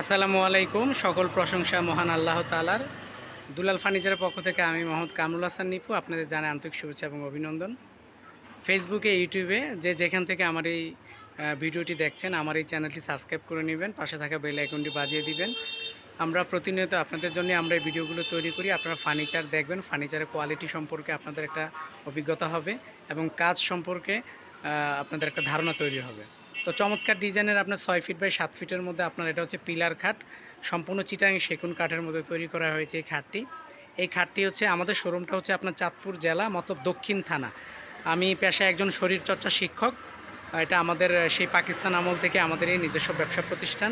আসসালামু আলাইকুম। সকল প্রশংসা মহান আল্লাহ তাআলার। দুলাল ফার্নিচারের পক্ষ থেকে আমি মোহাম্মদ কামরুল হাসান নিপু আপনাদের জানাই আন্তরিক শুভেচ্ছা এবং অভিনন্দন। ফেসবুকে, ইউটিউবে যে যেখান থেকে আমার এই ভিডিওটি দেখছেন, আমার এই চ্যানেলটি সাবস্ক্রাইব করে নেবেন, পাশে থাকা বেল আইকনটি বাজিয়ে দিবেন। আমরা প্রতিনিয়ত আপনাদের জন্য আমরা এই ভিডিওগুলো তৈরি করি। আপনারা ফার্নিচার দেখবেন, ফার্নিচারের কোয়ালিটি সম্পর্কে আপনাদের একটা অভিজ্ঞতা হবে এবং কাজ সম্পর্কে আপনাদের একটা ধারণা তৈরি হবে। তো চমৎকার ডিজাইনের আপনার 6 ফিট বাই 7 ফিটের মধ্যে আপনার এটা হচ্ছে পিলার খাট, সম্পূর্ণ চিটাং সেগুন কাঠের মধ্যে তৈরি করা হয়েছে এই খাটটি। এই খাটটি হচ্ছে আমাদের শোরুমটা হচ্ছে আপনার চাঁদপুর জেলা মতলব দক্ষিণ থানা। আমি পেশায় একজন শরীরচর্চা শিক্ষক। এটা আমাদের সেই পাকিস্তান আমল থেকে আমাদের এই নিজস্ব ব্যবসা প্রতিষ্ঠান।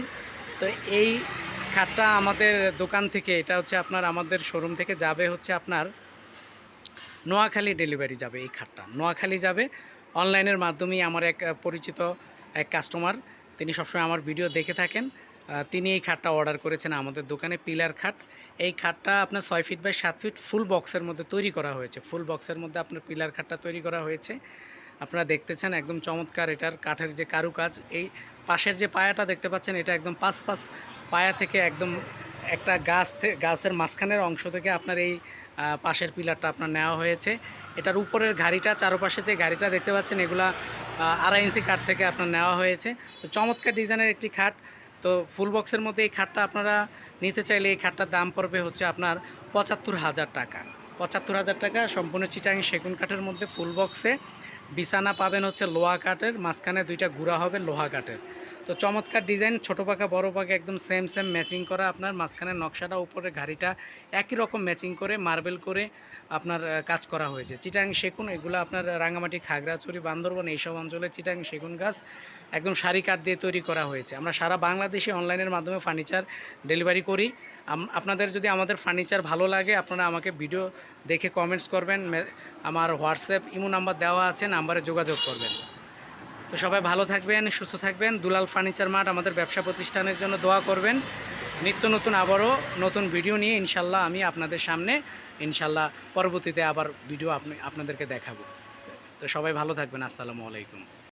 তো এই খাটটা আমাদের দোকান থেকে, এটা হচ্ছে আপনার আমাদের শোরুম থেকে যাবে হচ্ছে আপনার নোয়াখালী ডেলিভারি যাবে। এই খাটটা নোয়াখালী যাবে অনলাইনের মাধ্যমেই। আমার এক পরিচিত এক কাস্টমার, তিনি সবসময় আমার ভিডিও দেখে থাকেন, তিনি এই খাটটা অর্ডার করেছেন আমাদের দোকানে। পিলার খাট, এই খাটটা আপনার 6 ফিট বাই 7 ফিট ফুল বক্সের মধ্যে তৈরি করা হয়েছে। ফুল বক্সের মধ্যে আপনার পিলার খাটটা তৈরি করা হয়েছে। আপনারা দেখতেছেন একদম চমৎকার এটার কাঠের যে কারুকাজ। এই পাশের যে পায়াটা দেখতে পাচ্ছেন, এটা একদম পাঁচ পায়া থেকে একদম একটা গাছের মাঝখানের অংশ থেকে আপনার এই পাশের পিলারটা আপনার নেওয়া হয়েছে। এটার উপরের গাড়িটা, চারপাশে যে গাড়িটা দেখতে পাচ্ছেন, এগুলা 2.5 ইঞ্চি কাঠ থেকে আপনার নেওয়া হয়েছে। তো চমৎকার ডিজাইনের একটি খাট। তো ফুল বক্সের মধ্যে এই খাটটা আপনারা নিতে চাইলে এই খাটটার দাম পড়বে হচ্ছে আপনার 75,000 টাকা। 75,000 টাকা সম্পূর্ণ চিটাং সেগুন কাঠের মধ্যে ফুল বক্সে। বিছানা পাবেন হচ্ছে লোহা কাঠের, মাঝখানে 2টা গুঁড়া হবে লোহা কাঠের। তো চমৎকার ডিজাইন, ছোটো পাখা বড় পাখা একদম সেম ম্যাচিং করা। আপনার মাঝখানের নকশাটা, উপরে গাড়িটা একই রকম ম্যাচিং করে মার্বেল করে আপনার কাজ করা হয়েছে। চিটাং সেগুন, এগুলো আপনার রাঙামাটি, খাগড়াছড়ি, বান্দরবান এইসব অঞ্চলে চিটাং সেগুন গাছ একদম সারি কাঠ দিয়ে তৈরি করা হয়েছে। আমরা সারা বাংলাদেশে অনলাইনের মাধ্যমে ফার্নিচার ডেলিভারি করি। আপনাদের যদি আমাদের ফার্নিচার ভালো লাগে, আপনারা আমাকে ভিডিও দেখে কমেন্টস করবেন। আমার হোয়াটসঅ্যাপ ইমো নাম্বার দেওয়া আছে, নাম্বারে যোগাযোগ করবেন। তো সবাই ভালো থাকবেন, সুস্থ থাকবেন। দুলাল ফার্নিচার মার্ট আমাদের ব্যবসা প্রতিষ্ঠানের জন্য দোয়া করবেন। নিত্য নতুন আবারও নতুন ভিডিও নিয়ে ইনশাল্লাহ আমি আপনাদের সামনে ইনশাল্লাহ পরবর্তীতে আবার ভিডিও আপনাদেরকে দেখাবো। তো সবাই ভালো থাকবেন। আসসালামু আলাইকুম।